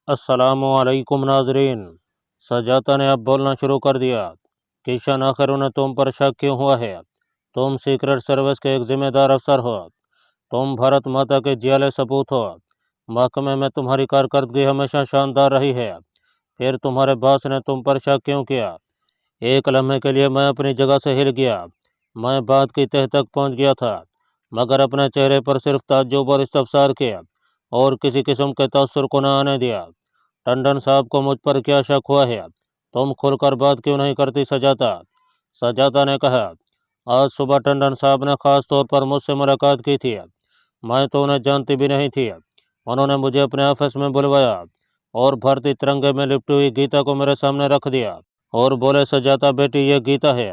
अस्सलाम वालेकुम नाजरीन। सजाता ने अब बोलना शुरू कर दिया। किशन, आखिर उन्हें तुम पर शक क्यों हुआ है? तुम सीक्रेट सर्विस के एक जिम्मेदार अफसर हो। तुम भारत माता के जियाले सपूत हो। महकमे में तुम्हारी कारकर्दगी हमेशा शानदार रही है। फिर तुम्हारे बॉस ने तुम पर शक क्यों किया? एक लम्हे के लिए मैं अपनी जगह से हिल गया। मैं बात की तह तक पहुंच गया था, मगर अपने चेहरे पर सिर्फ ताज्जुब और इस्तफसार किया और किसी किस्म के तअस्सुर को न आने दिया। टंडन साहब को मुझ पर क्या शक हुआ है? तुम खुलकर बात क्यों नहीं करती सजाता? सजाता ने कहा, आज सुबह टंडन साहब ने खास तौर पर मुझसे मुलाकात की थी। मैं तो उन्हें जानती भी नहीं थी। उन्होंने मुझे अपने ऑफिस में बुलवाया और भारतीय तिरंगे में लिपटी हुई गीता को मेरे सामने रख दिया और बोले, सजाता बेटी, ये गीता है।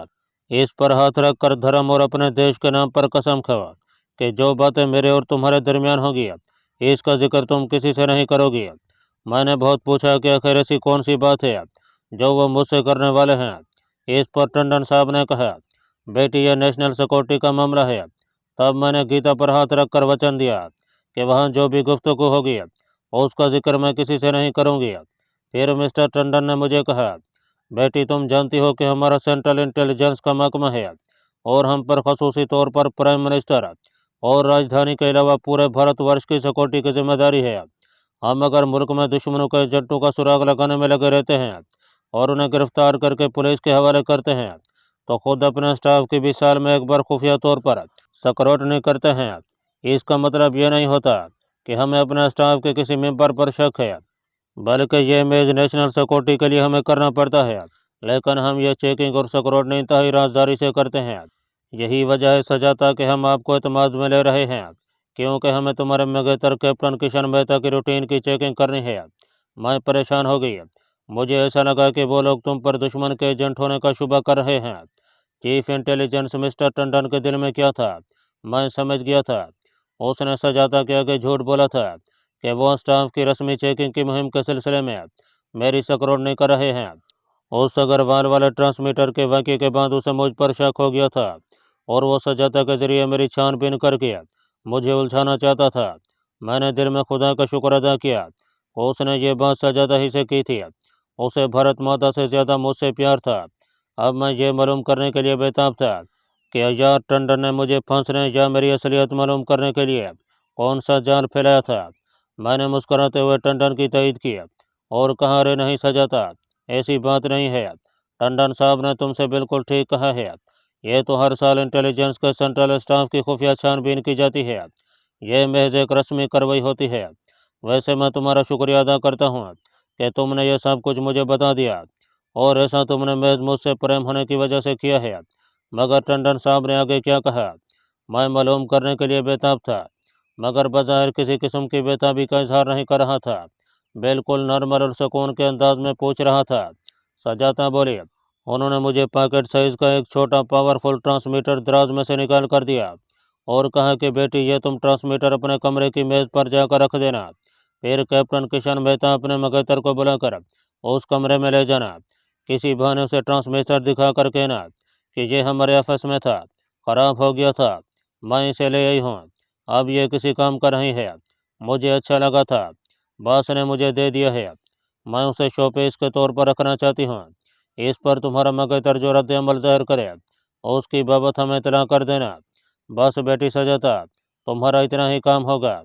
इस पर हाथ रख कर धर्म और अपने देश के नाम पर कसम खाओ कि जो बातें मेरे और तुम्हारे दरमियान होगी इसका जिक्र तुम किसी से नहीं करोगी। मैंने बहुत पूछा कि आखिर ऐसी कौन सी बात है जो वो मुझसे करने वाले हैं। इस पर टंडन साहब ने कहा, बेटी, यह नेशनल सिक्योरिटी का मामला है। तब मैंने गीता पर हाथ रख कर वचन दिया कि वहाँ जो भी गुफ्तगू होगी उसका जिक्र मैं किसी से नहीं करूँगी। फिर मिस्टर टंडन ने मुझे कहा, बेटी, तुम जानती हो कि हमारा सेंट्रल इंटेलिजेंस का महकमा है और हम पर खसूसी तौर पर प्राइम मिनिस्टर और राजधानी के अलावा पूरे भारतवर्ष की सिक्योरिटी की जिम्मेदारी है। हम अगर मुल्क में दुश्मनों के एजेंटों का सुराग लगाने में लगे रहते हैं और उन्हें गिरफ्तार करके पुलिस के हवाले करते हैं तो खुद अपने स्टाफ की भी साल में एक बार खुफिया तौर पर स्क्रूटनी करते हैं। इसका मतलब यह नहीं होता कि हमें अपने स्टाफ के किसी मेंबर पर शक है, बल्कि ये इमेज नेशनल सिक्योरिटी के लिए हमें करना पड़ता है। लेकिन हम ये चेकिंग और स्क्रूटनी इंतहाई राजदारी से करते हैं। यही वजह है सजाता कि हम आपको एतमाद में ले रहे हैं, क्योंकि हमें तुम्हारे मंगेतर कैप्टन किशन मेहता की रूटीन की चेकिंग करनी है। मैं परेशान हो गई। मुझे ऐसा लगा कि वो लोग तुम पर दुश्मन के एजेंट होने का शुबा कर रहे हैं। चीफ इंटेलिजेंस मिस्टर टंडन के दिल में क्या था, मैं समझ गया था। उसने सजाता के आगे झूठ बोला था कि वो स्टाफ की रस्मी चेकिंग की मुहिम के सिलसिले में मेरी स्क्रूटनी कर रहे हैं। उस अग्रवाल वाले ट्रांसमीटर के वाक़े के बाद उसे मुझ पर शक हो गया था और वो सजाता के जरिए मेरी छानबीन करके मुझे उलझाना चाहता था। मैंने दिल में खुदा का शुक्र अदा किया, उसने ये बात सजाता ही से की थी। उसे भारत माता से ज़्यादा मुझसे प्यार था। अब मैं ये मालूम करने के लिए बेताब था कि यार टंडन ने मुझे फांसने या मेरी असलियत मालूम करने के लिए कौन सा जाल फैलाया था। मैंने मुस्कुराते हुए टंडन की तायद की और कहा, अरे नहीं सजाता, ऐसी बात नहीं है। टंडन साहब ने तुमसे बिल्कुल ठीक कहा है। ये तो हर साल इंटेलिजेंस के सेंट्रल स्टाफ की खुफिया छानबीन की जाती है। यह महज एक रस्मी कार्रवाई होती है। वैसे मैं तुम्हारा शुक्रिया अदा करता हूँ कि तुमने यह सब कुछ मुझे बता दिया और ऐसा तुमने महज मुझसे प्रेम होने की वजह से किया है। मगर टंडन साहब ने आगे क्या कहा, मैं मालूम करने के लिए बेताब था, मगर बज़ाहिर किसी किस्म की बेताबी का इजहार नहीं कर रहा था। बिल्कुल नॉर्मल और सुकून के अंदाज में पूछ रहा था। सजाता बोली, उन्होंने मुझे पॉकेट साइज का एक छोटा पावरफुल ट्रांसमीटर दराज में से निकाल कर दिया और कहा कि बेटी, ये तुम ट्रांसमीटर अपने कमरे की मेज़ पर जाकर रख देना। फिर कैप्टन किशन मेहता अपने मंगेतर को बुलाकर उस कमरे में ले जाना। किसी बहाने उसे ट्रांसमीटर दिखा कर कहना कि ये हमारे ऑफिस में था, ख़राब हो गया था, मैं इसे ले आई हूँ, अब ये किसी काम का नहीं है। मुझे अच्छा लगा था, बॉस ने मुझे दे दिया है, मैं उसे शोपीस के तौर पर रखना चाहती हूँ। इस पर तुम्हारा मंगेतर जो रद्द अमल ज़ाहिर करे उसकी बाबत हमें इतला कर देना। बस बेटी सजाता, तुम्हारा इतना ही काम होगा।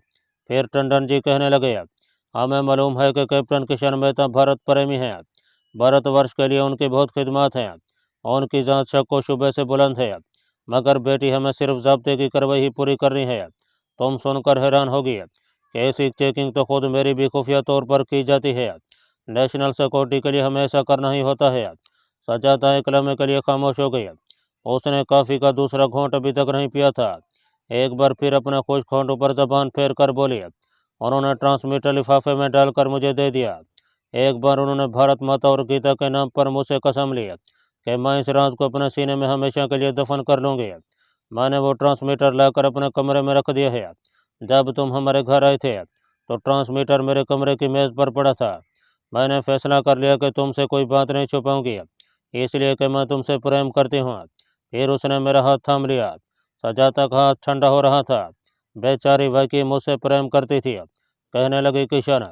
फिर टंडन जी कहने लगे, हमें मालूम है कि कैप्टन किशन मेहता भारत प्रेमी हैं। भारतवर्ष के लिए उनकी बहुत खिदमत हैं। उनकी जांच शक व शुबे से बुलंद है। मगर बेटी, हमें सिर्फ ज़ाब्ते की कार्रवाई ही पूरी करनी है। तुम सुनकर हैरान होगी कि ऐसी चेकिंग तो खुद मेरी भी खुफिया तौर पर की जाती है। नेशनल सिक्योरिटी के लिए हमें ऐसा करना ही होता है। सजाता एक लम्हे के लिए खामोश हो गई। उसने कॉफ़ी का दूसरा घूंट अभी तक नहीं पिया था। एक बार फिर अपने खुश्क होंठों पर जबान फेर कर बोली, उन्होंने ट्रांसमीटर लिफाफे में डालकर मुझे दे दिया। एक बार उन्होंने भारत माता और गीता के नाम पर मुझसे कसम ली कि मैं इस राज को अपने सीने में हमेशा के लिए दफन कर लूँगी। मैंने वो ट्रांसमीटर लाकर अपने कमरे में रख दिया है। जब तुम हमारे घर आए थे तो ट्रांसमीटर मेरे कमरे की मेज़ पर पड़ा था। मैंने फैसला कर लिया कि तुमसे कोई बात नहीं छुपाऊंगी, इसलिए कि मैं तुमसे प्रेम करती हूँ। फिर उसने मेरा हाथ थाम लिया। सजाता का हाथ ठंडा हो रहा था। बेचारी वाकई मुझसे प्रेम करती थी। कहने लगी, किशन,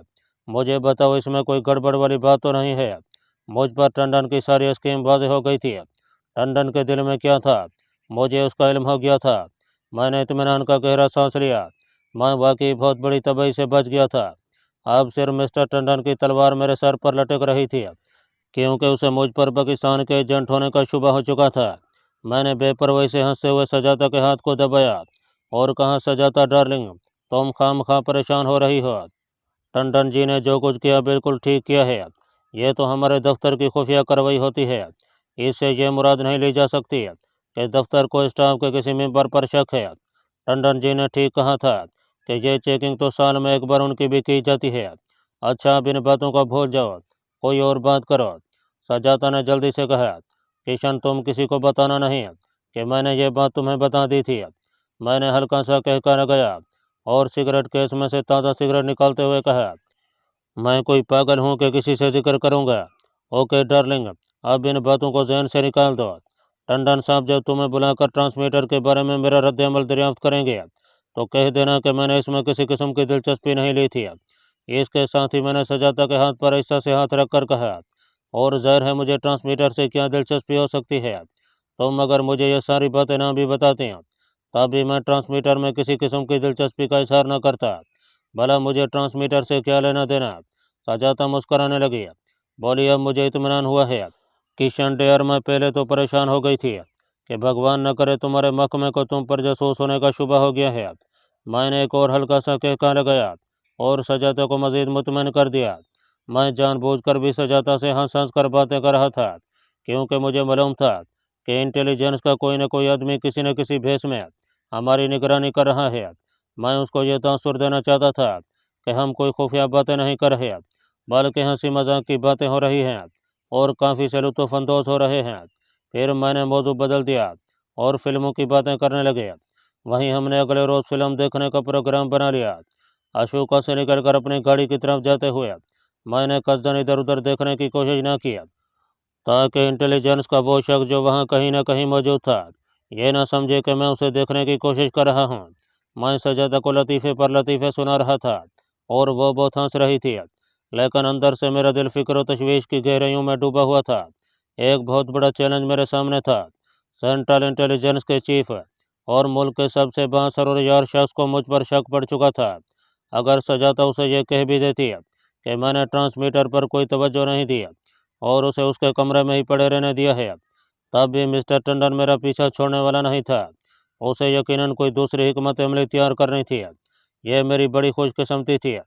मुझे बताओ, इसमें कोई गड़बड़ वाली बात तो नहीं है? मुझ पर टंडन की सारी स्कीम वाज़ेह हो गई थी। टंडन के दिल में क्या था, मुझे उसका इल्म हो गया था। मैंने इत्मीनान का गहरा सांस लिया। मैं वाकई बहुत बड़ी तबाही से बच गया था। अब सिर्फ मिस्टर टंडन की तलवार मेरे सर पर लटक रही थी, क्योंकि उसे मुझ पर पाकिस्तान के एजेंट होने का शुबा हो चुका था। मैंने बेपरवाही से हंसते हुए सजाता के हाथ को दबाया और कहा, सजाता डार्लिंग, तुम खामखा परेशान हो रही हो। टंडन जी ने जो कुछ किया बिल्कुल ठीक किया है। ये तो हमारे दफ्तर की खुफिया कार्रवाई होती है। इससे ये मुराद नहीं ली जा सकती कि दफ्तर को स्टाफ के किसी मेंबर पर शक है। टंडन जी ने ठीक कहा था कि ये चेकिंग तो साल में एक बार उनकी भी की जाती है। अच्छा, अब इन बातों को भूल जाओ, कोई और बात करो। सजाता ने जल्दी से कहा, किशन, तुम किसी को बताना नहीं कि मैंने ये बात तुम्हें बता दी थी। मैंने हल्का सा कहकर गया और सिगरेट केस में से ताज़ा सिगरेट निकालते हुए कहा, मैं कोई पागल हूँ कि किसी से जिक्र करूँगा? ओके डार्लिंग, अब इन बातों को जहन से निकाल दो। टंडन साहब जब तुम्हें बुलाकर ट्रांसमीटर के बारे में मेरा रद्द अमल दरियाफ्त करेंगे तो कह देना कि मैंने इसमें किसी किस्म की दिलचस्पी नहीं ली थी। इसके साथ ही मैंने सजाता के हाथ पर ऐसा से हाथ रख कर कहा, और ज़ाहिर है मुझे ट्रांसमीटर से क्या दिलचस्पी हो सकती है। तुम अगर मुझे ये सारी बातें ना भी बताते तब भी मैं ट्रांसमीटर में किसी किस्म की दिलचस्पी का इजहार न करता। भला मुझे ट्रांसमीटर से क्या लेना देना? सजाता मुस्कराने लगी। बोली, अब मुझे इत्मीनान हुआ है। किशन डेयर, मैं पहले तो परेशान हो गई थी कि भगवान न करे तुम्हारे महकमे को तुम पर जासूस होने का शुबा हो गया है। मैंने एक और हल्का सा कहका लगाया और सजाता को मजीद मुतमईन कर दिया। मैं जानबूझकर भी सजाता से हंस हंस कर बातें कर रहा था, क्योंकि मुझे मालूम था कि इंटेलिजेंस का कोई न कोई आदमी किसी न किसी भेष में हमारी निगरानी कर रहा है। मैं उसको ये तासुर देना चाहता था कि हम कोई खुफिया बातें नहीं कर रहे, बल्कि हंसी मजाक की बातें हो रही हैं और काफ़ी से लुत्फ़अंदोज़ हो रहे हैं। फिर मैंने मौजू बदल दिया और फिल्मों की बातें करने लगे। वहीं हमने अगले रोज़ फिल्म देखने का प्रोग्राम बना लिया। अशोका से निकलकर अपनी गाड़ी की तरफ जाते हुए मैंने कसदन इधर उधर देखने की कोशिश न की, ताकि इंटेलिजेंस का वो शख्स जो वहाँ कहीं न कहीं मौजूद था ये ना समझे कि मैं उसे देखने की कोशिश कर रहा हूँ। मैं सजादा को लतीफ़े पर लतीफ़े सुना रहा था और वो बहुत हंस रही थी, लेकिन अंदर से मेरा दिल फ़िक्र व तशवीश की गहराइयों में डूबा हुआ था। एक बहुत बड़ा चैलेंज मेरे सामने था। सेंट्रल इंटेलिजेंस के चीफ और मुल्क के सबसे बासरोयार शख्स को मुझ पर शक पड़ चुका था। अगर सजाता उसे यह कह भी देती कि मैंने ट्रांसमीटर पर कोई तवज्जो नहीं दी और उसे उसके कमरे में ही पड़े रहने दिया है, तब भी मिस्टर टंडन मेरा पीछा छोड़ने वाला नहीं था। उसे यकीनन कोई दूसरी हिकमत अमली तैयार करनी थी। यह मेरी बड़ी खुशकिस्मती थी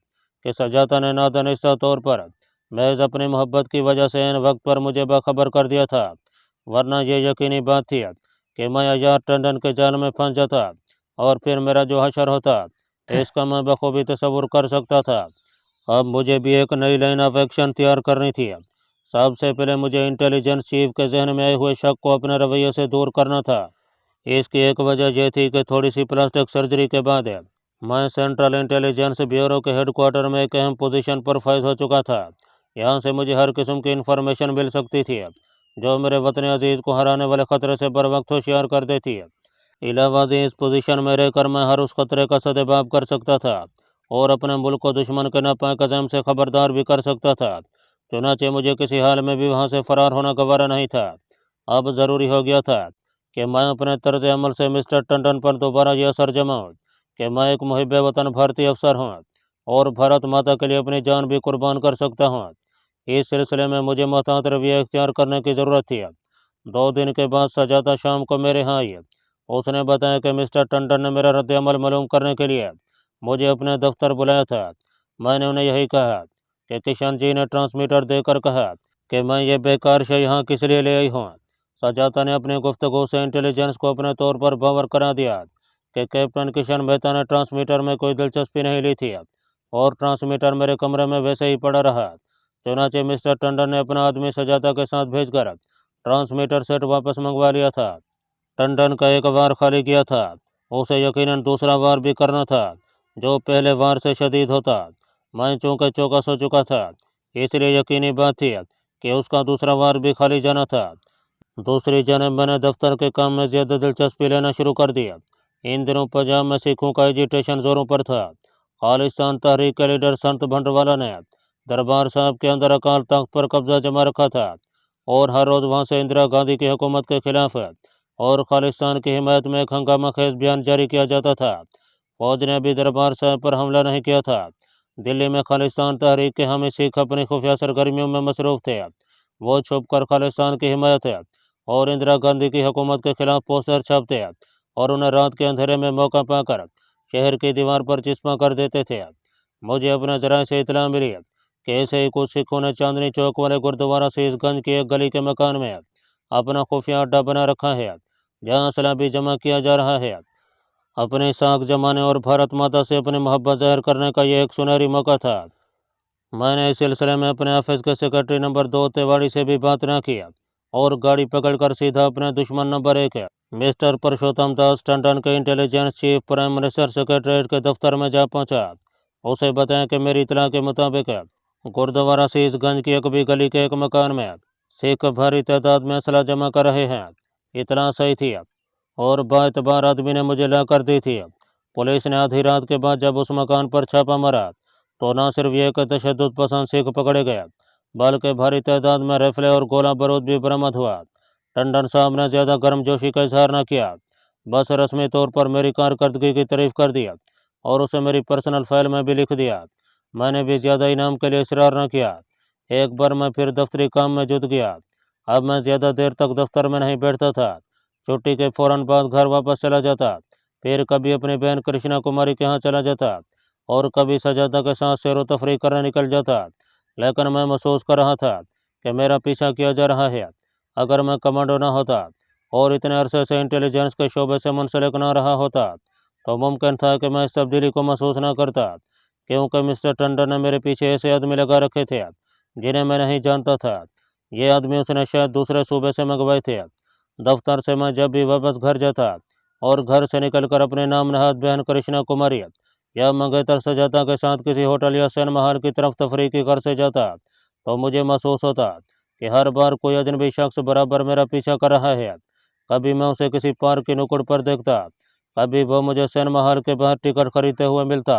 कि सजाता ने नादानिस्ता तौर पर महज अपनी मोहब्बत की वजह से इन वक्त पर मुझे बाखबर कर दिया था, वरना यह यकीनी बात थी कि मैं आज़ाद टंडन के जाल में फंस जाता और फिर मेरा जो हशर होता इसका मैं बखूबी तस्वुर कर सकता था। अब मुझे भी एक नई लाइन ऑफ एक्शन तैयार करनी थी। सबसे पहले मुझे इंटेलिजेंस चीफ के जहन में आए हुए शक को अपने रवैये से दूर करना था। इसकी एक वजह यह थी कि थोड़ी सी प्लास्टिक सर्जरी के बाद मैं सेंट्रल इंटेलिजेंस ब्यूरो के हेडक्वार्टर में एक अहम पोजीशन पर फाइज हो चुका था। यहाँ से मुझे हर किस्म की इन्फॉर्मेशन मिल सकती थी जो मेरे वतन अजीज़ को हराने वाले ख़तरे से बर वक्त होशियार कर देती है। इलावा इस पोजीशन में रहकर मैं हर उस खतरे का सदेबाब कर सकता था और अपने मुल्क को दुश्मन के नापाक अज़म से खबरदार भी कर सकता था। चुनाचे मुझे किसी हाल में भी वहाँ से फ़रार होना गवारा नहीं था। अब ज़रूरी हो गया था कि मैं अपने तर्ज अमल से मिस्टर टंडन पर दोबारा यह असर जमाऊँ कि मैं एक मुहिब वतन भारतीय अफसर हूँ और भारत माता के लिए अपनी जान भी कुर्बान कर सकता हूँ। इस सिलसिले में मुझे मोहतात रवैया इख्तियार करने की ज़रूरत थी। 2 दिन के बाद सजाता शाम को मेरे यहाँ आई। उसने बताया कि मिस्टर टंडन ने मेरा रद्द अमल मालूम करने के लिए मुझे अपने दफ्तर बुलाया था। मैंने उन्हें यही कहा कि किशन जी ने ट्रांसमीटर देकर कहा कि मैं ये बेकार से यहाँ किस लिए ले आई हूँ। सजाता ने अपनी गुफ्तगू से इंटेलिजेंस को अपने तौर पर बावर करा दिया कि कैप्टन किशन मेहता ने ट्रांसमीटर में कोई दिलचस्पी नहीं ली थी और ट्रांसमीटर मेरे कमरे में वैसे ही पड़ा रहा। चुनाचे मिस्टर टंडन ने अपना आदमी सजाता के साथ भेजकर ट्रांसमीटर सेट वापस मंगवा लिया था। टंडन का एक वार खाली किया था, उसे यकीनन दूसरा वार भी करना था जो पहले वार से शदीद होता। मैं चूंकि चौकस हो चुका था, इसलिए यकीनी बात थी कि उसका दूसरा वार भी खाली जाना था। दूसरी जानब मैंने दफ्तर के काम में ज़्यादा दिलचस्पी लेना शुरू कर दिया। इन दिनों पंजाब में सिखों का एजिटेशन जोरों पर था। खालिस्तान तहरीक के लीडर संत भंडरवाला ने दरबार साहब के अंदर अकाल तख्त पर कब्जा जमा रखा था और हर रोज़ वहाँ से इंदिरा गांधी की हुकूमत के खिलाफ और खालिस्तान की हिमायत में एक हंगामा खेज बयान जारी किया जाता था। फौज ने भी दरबार साहब पर हमला नहीं किया था। दिल्ली में खालिस्तान तहरीक के हामी सिख अपनी खुफिया सरगर्मियों में मसरूफ़ थे। वो छुप कर खालिस्तान की हिमायत और इंदिरा गांधी की हुकूमत के खिलाफ पोस्टर छापते और उन्हें रात के अंधेरे में मौका पाकर शहर की दीवार पर चिस्पा कर देते थे। मुझे अपने ज़राए से इतला मिली कि ऐसे ही कुछ सिखों ने चांदनी चौक वाले गुरुद्वारा सीसगंज की एक गली के मकान में अपना खुफिया अड्डा बना रखा है, जहाँ असला भी जमा किया जा रहा है। अपनी साख जमाने और भारत माता से अपनी मोहब्बत ज़ाहिर करने का यह एक सुनहरी मौका था। मैंने इस सिलसिले में अपने ऑफिस के सेक्रेटरी नंबर 2 तिवाड़ी से भी बात न किया और गाड़ी पकड़कर सीधा अपने दुश्मन नंबर 1 मिस्टर पुरुषोत्तम दास टंडन के intelligence chief prime minister secretariat के दफ्तर में जा पहुंचा। उसे बताया कि मेरी इतला के मुताबिक गुरुद्वारा सीसगंज की एक भी गली के एक मकान में सिख भारी तादाद में असला जमा कर रहे हैं। इतना सही थी और बातबार आदमी ने मुझे ला कर दी थी। पुलिस ने आधी रात के बाद जब उस मकान पर छापा मारा तो न सिर्फ ये कि तशद्दुद पसंद सिख पकड़े गए, बल्कि भारी तादाद में रैफले और गोला बारूद भी बरामद हुआ। टंडन साहब ने ज़्यादा गर्मजोशी का इजहार न किया, बस रस्मी तौर पर मेरी कारकर्दगी की तारीफ कर दिया और उसे मेरी पर्सनल फाइल में भी लिख दिया। मैंने भी ज़्यादा इनाम के लिए इसरार न किया। एक बार मैं फिर दफ्तरी काम में जुट गया। अब मैं ज़्यादा देर तक दफ्तर में नहीं बैठता था। छुट्टी के फ़ौरन बाद घर वापस चला जाता, फिर कभी अपनी बहन कृष्णा कुमारी के यहाँ चला जाता और कभी सजादा के साथ सैर व तफरीह करने निकल जाता। लेकिन मैं महसूस कर रहा था कि मेरा पीछा किया जा रहा है। अगर मैं कमांडो ना होता और इतने अरसे से इंटेलिजेंस के शोबे से मुंसलिक ना रहा होता तो मुमकिन था कि मैं इस तब्दीली को महसूस ना करता, क्योंकि मिस्टर टंडन ने मेरे पीछे ऐसे आदमी लगा रखे थे जिन्हें मैं नहीं जानता था। ये आदमी उसने शायद दूसरे सूबे से मंगवाए थे। दफ्तर से मैं जब भी वापस घर जाता और घर से निकलकर अपने नाम नहाद बहन कृष्णा कुमारी या मंगेतर सजादा के साथ किसी होटल या सिनेमा हॉल की तरफ तफरीह की घर से जाता तो मुझे महसूस होता कि हर बार कोई अजनबी शख्स बराबर मेरा पीछा कर रहा है। कभी मैं उसे किसी पार्क की नुक्कड़ पर देखता, कभी वो मुझे सिनेमा हॉल के बाहर टिकट खरीदते हुए मिलता,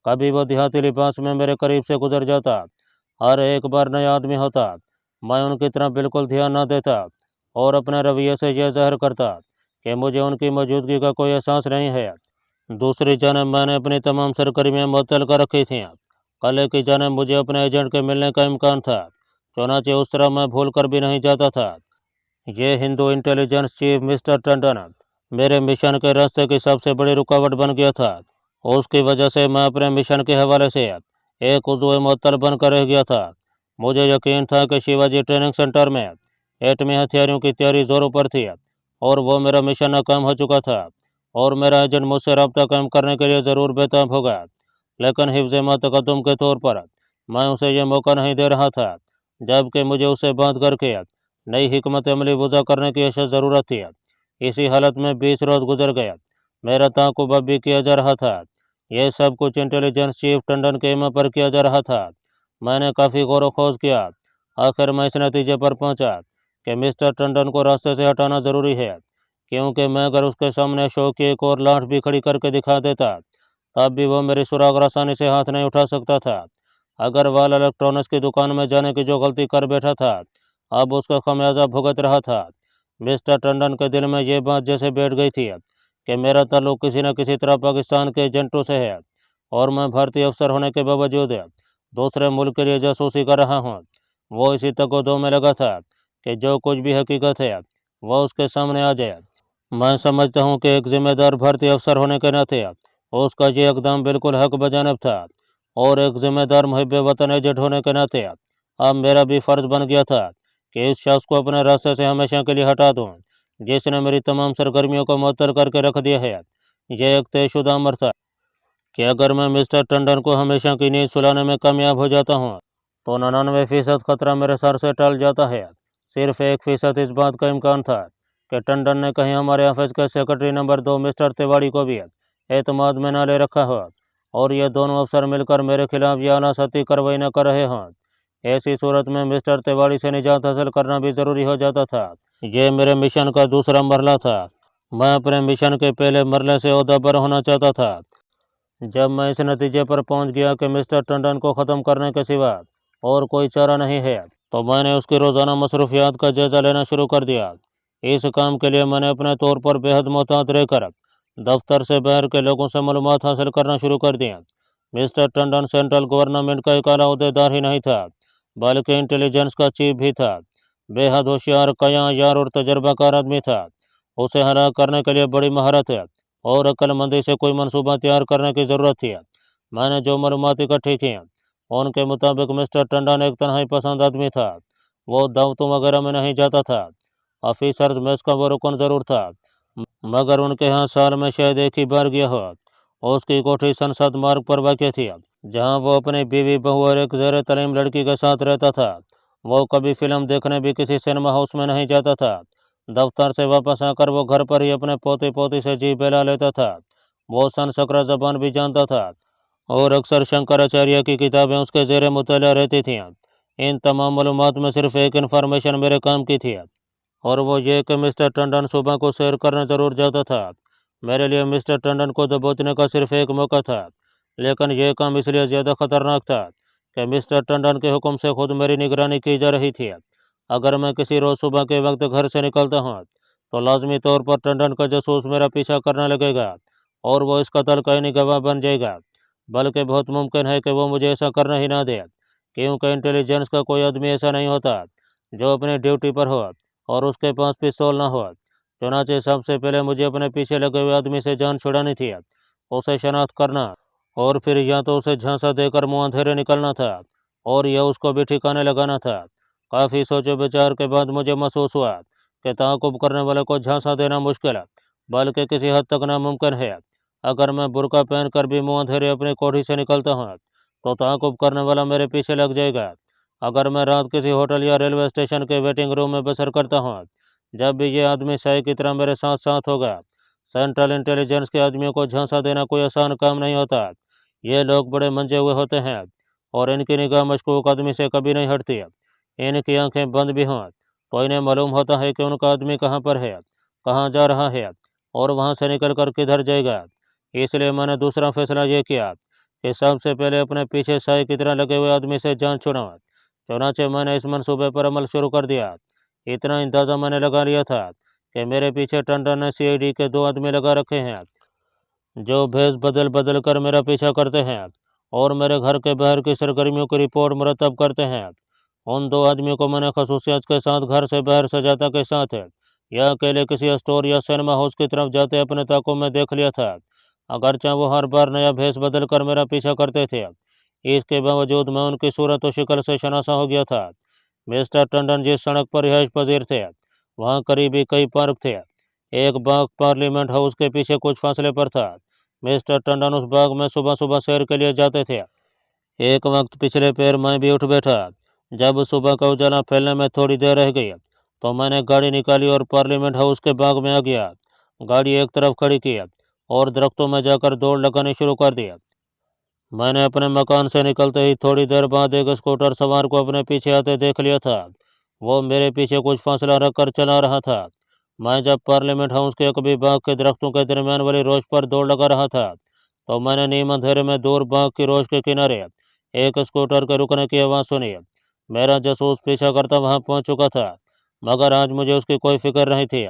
कभी वो देहाती लिबास में मेरे करीब से गुजर जाता। हर एक बार नया आदमी होता। मैं उनकी तरफ बिल्कुल ध्यान न देता और अपने रवैये से यह ज़ाहिर करता कि मुझे उनकी मौजूदगी का कोई एहसास नहीं है। दूसरी जानब मैंने अपनी तमाम सरगर्मियाँ मुअत्तल कर रखी थीं। कल की जानब मुझे अपने एजेंट के मिलने का इम्कान था, चुनांचे उस तरह मैं भूल कर भी नहीं जाता था। ये Hindu intelligence chief mister Tandon मेरे मिशन के रास्ते की सबसे बड़ी रुकावट बन गया था। उसकी वजह से मैं अपने मिशन के हवाले से एक उज़्व मुअत्तल बनकर रह गया था। मुझे यकीन था कि शिवाजी ट्रेनिंग सेंटर में एटमी हथियारों की तैयारी ज़ोरों पर थी और वो मेरा मिशन नाकाम हो चुका था और मेरा एजेंट मुझसे रब्ता कायम करने के लिए ज़रूर बेताब होगा। लेकिन हिफ्ज़ तकद्दुम के तौर पर मैं उसे यह मौका नहीं दे रहा था, जबकि मुझे उससे बात करके नई हिकमत अमली वज़ा करने की अशद ज़रूरत थी। इसी हालत में 20 रोज़ गुजर गया। मेरा ताक़ुब अब भी किया जा रहा था। यह सब कुछ इंटेलिजेंस चीफ टंडन के इमा पर किया जा रहा था। मैंने काफ़ी गौर व खोज किया। आखिर मैं इस नतीजे पर पहुंचा कि मिस्टर टंडन को रास्ते से हटाना ज़रूरी है, क्योंकि मैं अगर उसके सामने शो की एक और लाठ भी खड़ी करके दिखा देता तब भी वो मेरी सुराग आसानी से हाथ नहीं उठा सकता था। अग्रवाल इलेक्ट्रॉनिक्स की दुकान में जाने की जो गलती कर बैठा था, अब उसका खमियाजा भुगत रहा था। मिस्टर टंडन के दिल में ये बात जैसे बैठ गई थी कि मेरा ताल्लुक किसी न किसी तरह पाकिस्तान के एजेंटों से है और मैं भारतीय अफसर होने के बावजूद दूसरे मुल्क के लिए जासूसी कर रहा हूँ। वो इसी तको-दो में लगा था कि जो कुछ भी हकीकत है वह उसके सामने आ जाए। मैं समझता हूँ कि एक जिम्मेदार भारतीय अफसर होने के नाते उसका ये इक़दाम बिल्कुल हक बजानिब था और एक जिम्मेदार मुहिब वतन एजेंट होने के नाते अब मेरा भी फ़र्ज़ बन गया था कि इस शख्स को अपने रास्ते से हमेशा के लिए हटा दूँ, जिसने मेरी तमाम सरगर्मियों को मुअत्तल करके रख दिया है। यह एक तयशुदा अमर था कि अगर मैं मिस्टर टंडन को हमेशा की नींद सुलाने में कामयाब हो जाता हूँ तो 99% खतरा मेरे सर से टल जाता है। सिर्फ 1% इस बात का इम्कान था कि टंडन ने कहीं हमारे ऑफिस के सेक्रेटरी नंबर 2 मिस्टर तिवाड़ी को भी एतमाद में न ले रखा हो और ये दोनों अफसर मिलकर मेरे खिलाफ ये अनासती कार्रवाई न कर रहे हों। ऐसी सूरत में मिस्टर तिवाड़ी से निजात हासिल करना भी ज़रूरी हो जाता था। ये मेरे मिशन का दूसरा मरला था। मैं अपने मिशन के पहले मरले से ओहदेदार होना चाहता था। जब मैं इस नतीजे पर पहुंच गया कि मिस्टर टंडन को ख़त्म करने के सिवा और कोई चारा नहीं है, तो मैंने उसकी रोज़ाना मसरूफियात का जायज़ा लेना शुरू कर दिया। इस काम के लिए मैंने अपने तौर पर बेहद मोहतात रहकर दफ्तर से बाहर के लोगों से मालूमात हासिल करना शुरू कर दिया। मिस्टर टंडन सेंट्रल गवर्नमेंट का एक आला अहदेदार ही नहीं था, बल्कि इंटेलिजेंस का चीफ भी था। बेहद होशियार, कयां और तजर्बाकार आदमी था। उसे हलाक करने के लिए बड़ी महारत और अक्लमंदी से कोई मंसूबा तैयार करने की ज़रूरत थी। मैंने जो मालूमात इकट्ठी की उनके मुताबिक मिस्टर टंडन एक तन्हाई पसंद आदमी था। वो दावतों वगैरह में नहीं जाता था। ऑफिसर्स मेस का वो रुकन ज़रूर था, मगर उनके यहाँ साल में शायद एक ही बार गया हो। उसकी कोठी संसद मार्ग पर वाक़ थी, जहाँ वो अपनी बीवी, बहू और एक ज़ेर तलीम लड़की के साथ रहता था। वो कभी फिल्म देखने भी किसी सिनेमा हाउस में नहीं जाता था। दफ्तर से वापस आकर वो घर पर ही अपने पोते पोती से जी बहला लेता था। वो संस्कृत ज़बान भी जानता था और अक्सर शंकराचार्य की किताबें उसके ज़ेर मुताला रहती थीं। इन तमाम मालूमात में सिर्फ एक इन्फॉर्मेशन मेरे काम की थी, और वो ये कि मिस्टर टंडन सुबह को सैर करने ज़रूर जाता था। मेरे लिए मिस्टर टंडन को दबोचने का सिर्फ एक मौका था, लेकिन यह काम इसलिए ज़्यादा खतरनाक था कि मिस्टर टंडन के हुक्म से खुद मेरी निगरानी की जा रही थी। अगर मैं किसी रोज़ सुबह के वक्त घर से निकलता हूँ, तो लाजमी तौर पर टंडन का जासूस मेरा पीछा करने लगेगा और वो इस कत्ल का ही गवाह बन जाएगा। बल्कि बहुत मुमकिन है कि वो मुझे ऐसा करना ही ना दे, क्योंकि इंटेलिजेंस का कोई आदमी ऐसा नहीं होता जो अपनी ड्यूटी पर हो और उसके पास पिस्तौल ना हो। चुनाचे सबसे पहले मुझे अपने पीछे लगे हुए आदमी से जान छुड़ानी थी, उसे शनाख्त करना और फिर या तो उसे झांसा देकर मुँह अंधेरे निकलना था और या उसको भी ठिकाने लगाना था। काफ़ी सोचो विचार के बाद मुझे महसूस हुआ कि ताक़ुब करने वाले को झांसा देना मुश्किल, बल्कि किसी हद तक नामुमकिन है। अगर मैं बुर्का पहनकर भी मुँह अंधेरे अपनी कोठी से निकलता हूँ, तो ताक़ुब करने वाला मेरे पीछे लग जाएगा। अगर मैं रात किसी होटल या रेलवे स्टेशन के वेटिंग रूम में बसर करता हूँ, जब भी ये आदमी शाही की तरह मेरे साथ साथ होगा। सेंट्रल इंटेलिजेंस के आदमियों को झांसा देना कोई आसान काम नहीं होता। ये लोग बड़े मंजे हुए होते हैं और इनकी निगाह मशकूक आदमी से कभी नहीं हटती। इनकी आंखें बंद भी हों तो इन्हें मालूम होता है कि उनका आदमी कहाँ पर है, कहाँ जा रहा है और वहाँ से निकल कर किधर जाएगा। इसलिए मैंने दूसरा फैसला ये किया कि सबसे पहले अपने पीछे शाही की तरह लगे हुए आदमी से जान छुड़ाऊँ। चुनाचे मैंने इस मंसूबे पर अमल शुरू कर दिया। इतना अंदाज़ा मैंने लगा लिया था कि मेरे पीछे टंडन ने सीआईडी के 2 आदमी लगा रखे हैं, जो भेष बदल बदल कर मेरा पीछा करते हैं और मेरे घर के बाहर की सरगर्मियों की रिपोर्ट मुरतब करते हैं। उन 2 आदमियों को मैंने खसूसियत के साथ घर से बाहर सजाता के साथ या अकेले किसी स्टोर या सिनेमा हाउस की तरफ जाते अपने ताकों में देख लिया था। अगरचे वो हर बार नया भेष बदल कर मेरा पीछा करते थे, इसके बावजूद मैं उनकी सूरत और शक्ल से शनासा हो गया था। मिस्टर टंडन जिस सड़क पर रिहाइश पजीर थे, वहाँ करीबी कई पार्क थे। एक बाग पार्लियामेंट हाउस के पीछे कुछ फासले पर था। मिस्टर टंडन उस बाग में सुबह सुबह सैर के लिए जाते थे। एक वक्त पिछले पैर मैं भी उठ बैठा। जब सुबह का उजाला फैलने में थोड़ी देर रह गई, तो मैंने गाड़ी निकाली और पार्लियामेंट हाउस के बाग में आ गया। गाड़ी एक तरफ खड़ी की और दरख्तों में जाकर दौड़ लगानी शुरू कर दी। मैंने अपने मकान से निकलते ही थोड़ी देर बाद एक स्कूटर सवार को अपने पीछे आते देख लिया था। वो मेरे पीछे कुछ फासला रखकर चला रहा था। मैं जब पार्लियामेंट हाउस के अकबी बाग के दरख्तों के दरमियान वाली रोश पर दौड़ लगा रहा था, तो मैंने नीम अंधेरे में दूर बाग की रोश के किनारे एक स्कूटर के रुकने की आवाज़ सुनी। मेरा जासूस पीछा करता वहां पहुंच चुका था, मगर आज मुझे उसकी कोई फिक्र नहीं थी।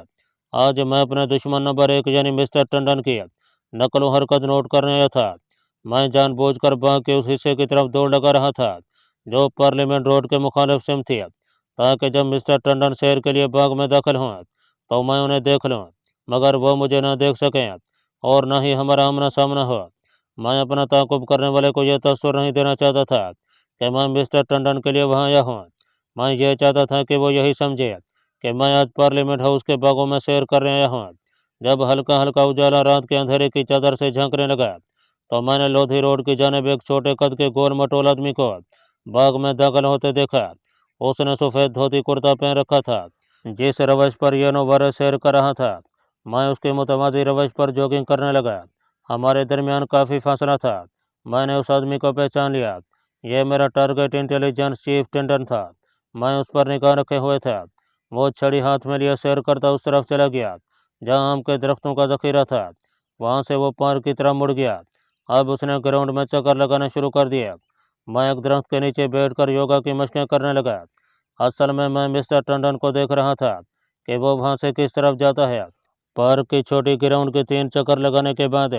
आज मैं अपने दुश्मन नंबर 1 यानी मिस्टर टंडन की नकलो हरकत नोट करने आया था। मैं जानबूझकर बाग के उस हिस्से की तरफ दौड़ लगा रहा था जो पार्लियामेंट रोड के मुखालिफ सिम थी, ताकि जब मिस्टर टंडन सैर के लिए बाग में दाखिल हों तो मैं उन्हें देख लूँ, मगर वो मुझे ना देख सकें और ना ही हमारा आमना सामना हो। मैं अपना ताक़ुब करने वाले को यह तस्वीर नहीं देना चाहता था कि मैं मिस्टर टंडन के लिए वहाँ आया हूँ। मैं ये चाहता था कि वो यही समझे कि मैं आज पार्लियामेंट हाउस के बागों में सैर करने आया हूँ। जब हल्का हल्का उजाला रात के अंधेरे की चादर से झांकने लगा, तो मैंने लोधी रोड की जानिब एक छोटे कद के गोल मटोल आदमी को बाग में दाखिल होते देखा। उसने सफ़ेद धोती कुर्ता पहन रखा था। जिस रवैश पर यह नौबारा सैर कर रहा था, मैं उसके मुतवाज़ी रवैश पर जॉगिंग करने लगा। हमारे दरमियान काफ़ी फासला था। मैंने उस आदमी को पहचान लिया। यह मेरा टारगेट इंटेलिजेंस चीफ टंडन था। मैं उस पर निगाह रखे हुए था। वो छड़ी हाथ में लिए सैर करता उस तरफ चला गया जहाँ आम के दरख्तों का ज़ख़ीरा था। वहाँ से वो पार्क की तरफ मुड़ गया। अब उसने ग्राउंड में चक्कर लगाना शुरू कर दिया मैं एक दरख्त के नीचे बैठकर योगा की मशकें करने लगा। असल में मैं मिस्टर टंडन को देख रहा था कि वो वहाँ से किस तरफ जाता है। पार्क की छोटी ग्राउंड के 3 चक्कर लगाने के बाद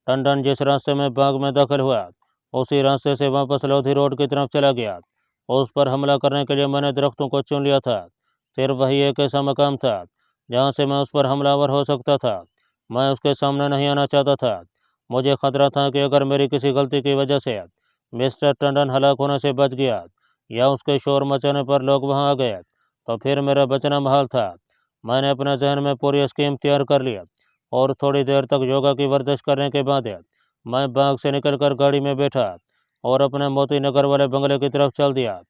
टंडन जिस रास्ते में बाग में दाखिल हुआ, उसी रास्ते से वापस लोधी रोड की तरफ चला गया। उस पर हमला करने के लिए मैंने दरख्तों को चुन लिया था। सिर्फ वही एक ऐसा मकाम था जहाँ से मैं उस पर हमलावर हो सकता था। मैं उसके सामने नहीं आना चाहता था। मुझे खतरा था कि अगर मेरी किसी गलती की वजह से मिस्टर टंडन हलाक होने से बच गया या उसके शोर मचाने पर लोग वहां आ गए, तो फिर मेरा बचना महाल था। मैंने अपने जहन में पूरी स्कीम तैयार कर लिया और थोड़ी देर तक योगा की वर्जिश करने के बाद मैं बाग से निकलकर गाड़ी में बैठा और अपने मोती नगर वाले बंगले की तरफ चल दिया।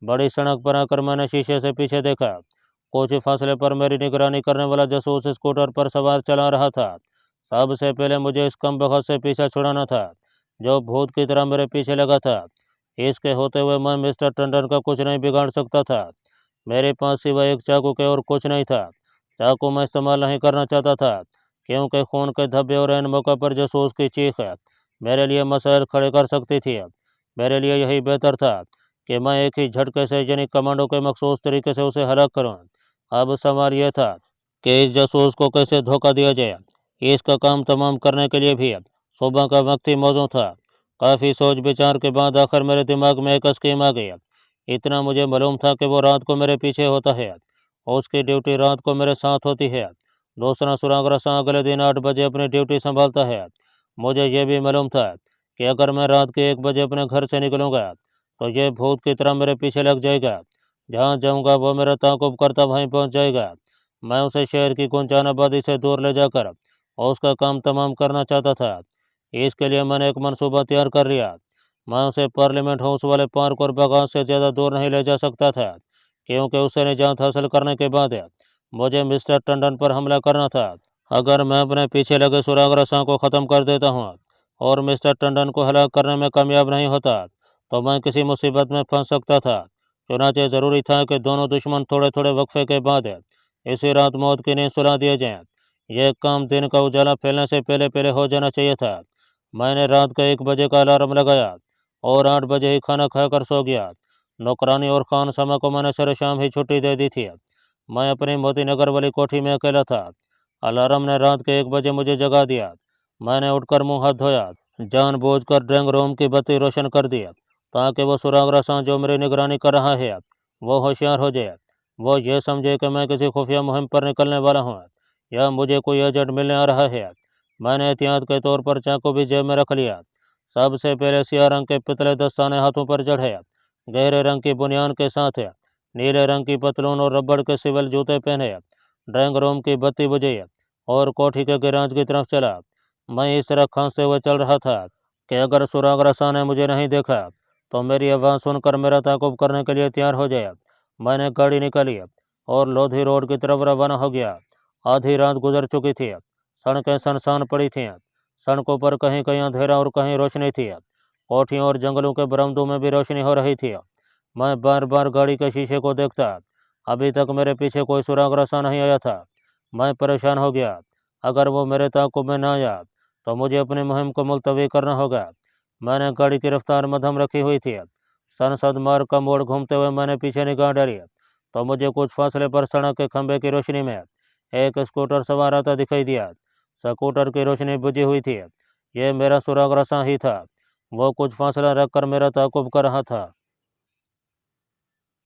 बड़ी सड़क पर आकर मैंने शीशे से पीछे देखा। कुछ फासले पर मेरी निगरानी करने वाला जासूस स्कूटर पर सवार चला रहा था। सबसे पहले मुझे इस कमबख्त से पीछा छुड़ाना था जो भूत की तरह मेरे पीछे लगा था। इसके होते हुए मैं मिस्टर टंडन का कुछ नहीं बिगाड़ सकता था। मेरे पास सिवाय एक चाकू के और कुछ नहीं था। चाकू मैं इस्तेमाल नहीं करना चाहता था क्योंकि खून के धब्बे और इन मौके पर जासूस की चीख मेरे लिए मसाइल खड़े कर सकती थी। मेरे लिए यही बेहतर था कि मैं एक ही झटके से यानी कमांडो के मखसूस तरीके से उसे हलाक करूं। अब सवाल यह था कि इस जासूस को कैसे धोखा दिया जाए। इसका काम तमाम करने के लिए भी सुबह का वक्त ही मौजूद था। काफ़ी सोच विचार के बाद आखिर मेरे दिमाग में एक स्कीम आ गई। इतना मुझे मालूम था कि वो रात को मेरे पीछे होता है और उसकी ड्यूटी रात को मेरे साथ होती है। दूसरा सुराग रसा अगले दिन 8 बजे अपनी ड्यूटी संभालता है। मुझे यह भी मालूम था कि अगर मैं रात के 1 बजे अपने घर से निकलूँगा तो ये भूत की तरह मेरे पीछे लग जाएगा। जहाँ जाऊँगा वो मेरा ताक़ुब करता वहीं पहुँच जाएगा। मैं उसे शहर की गुंजान आबादी से दूर ले जाकर और उसका काम तमाम करना चाहता था। इसके लिए मैंने एक मंसूबा तैयार कर लिया। मैं उसे पार्लियामेंट हाउस वाले पार्क और बागान से ज़्यादा दूर नहीं ले जा सकता था क्योंकि उससे निजात हासिल करने के बाद मुझे मिस्टर टंडन पर हमला करना था। अगर मैं अपने पीछे लगे सुराग रसां को ख़त्म कर देता हूँ और मिस्टर टंडन को हलाक करने में कामयाब नहीं होता तो मैं किसी मुसीबत में फंस सकता था। चुनाचे ज़रूरी था कि दोनों दुश्मन थोड़े थोड़े वक्फे के बाद इसी रात मौत की नींद सुला दिए जाएं। यह काम दिन का उजाला फैलने से पहले पहले हो जाना चाहिए था। मैंने रात का 1 बजे का अलार्म लगाया और 8 बजे ही खाना खाकर सो गया। नौकरानी और खान समा को मैंने सर शाम ही छुट्टी दे दी थी। मैं अपनी मोती नगर वाली कोठी में अकेला था। अलार्म ने रात के 1 बजे मुझे जगा दिया। मैंने उठकर मुंह हाथ धोया, जानबूझकर ड्राइंग रूम की बत्ती रोशन कर दी ताकि वो सुराग रसां जो मेरी निगरानी कर रहा है वो होशियार हो जाए। वो ये समझे कि मैं किसी खुफिया मुहिम पर निकलने वाला हूँ या मुझे कोई एजेंट मिलने आ रहा है। मैंने एहतियात के तौर पर चाकू भी जेब में रख लिया। सबसे पहले सियाह रंग के पितले दस्ताने हाथों पर जड़े, गहरे रंग की बुनियान के साथ नीले रंग की पतलून और रबड़ के सिविल जूते पहने ड्राइंग रूम की बत्ती बुझी और कोठी के गिराज की तरफ चला। मैं इस तरह खांसते हुए चल रहा था कि अगर सुराग रसा ने मुझे नहीं देखा तो मेरी आवाज़ सुनकर मेरा ताकुब करने के लिए तैयार हो जाए। मैंने गाड़ी निकाली और लोधी रोड की तरफ रवाना हो गया। आधी रात गुजर चुकी थी। सड़कें सुनसान पड़ी थीं। सड़कों पर कहीं कहीं अंधेरा और कहीं रोशनी थी। कोठियों और जंगलों के बरामदों में भी रोशनी हो रही थी। मैं बार बार गाड़ी के शीशे को देखता। अभी तक मेरे पीछे कोई सुराग रसा नहीं आया था। मैं परेशान हो गया। अगर वो मेरे ताक़ुब में ना आया तो मुझे अपनी मुहिम को मुलतवी करना होगा। मैंने गाड़ी की रफ्तार मध्यम रखी हुई थी। संसद मार्ग का मोड़ घूमते हुए मैंने पीछे निगाह डाली तो मुझे कुछ फासले पर सड़क के खंभे की रोशनी में एक स्कूटर सवार आता दिखाई दिया। स्कूटर की रोशनी बुझी हुई थी। यह मेरा सुराग रसा ही था। वो कुछ फासला रखकर मेरा ताक़ुब कर रहा था।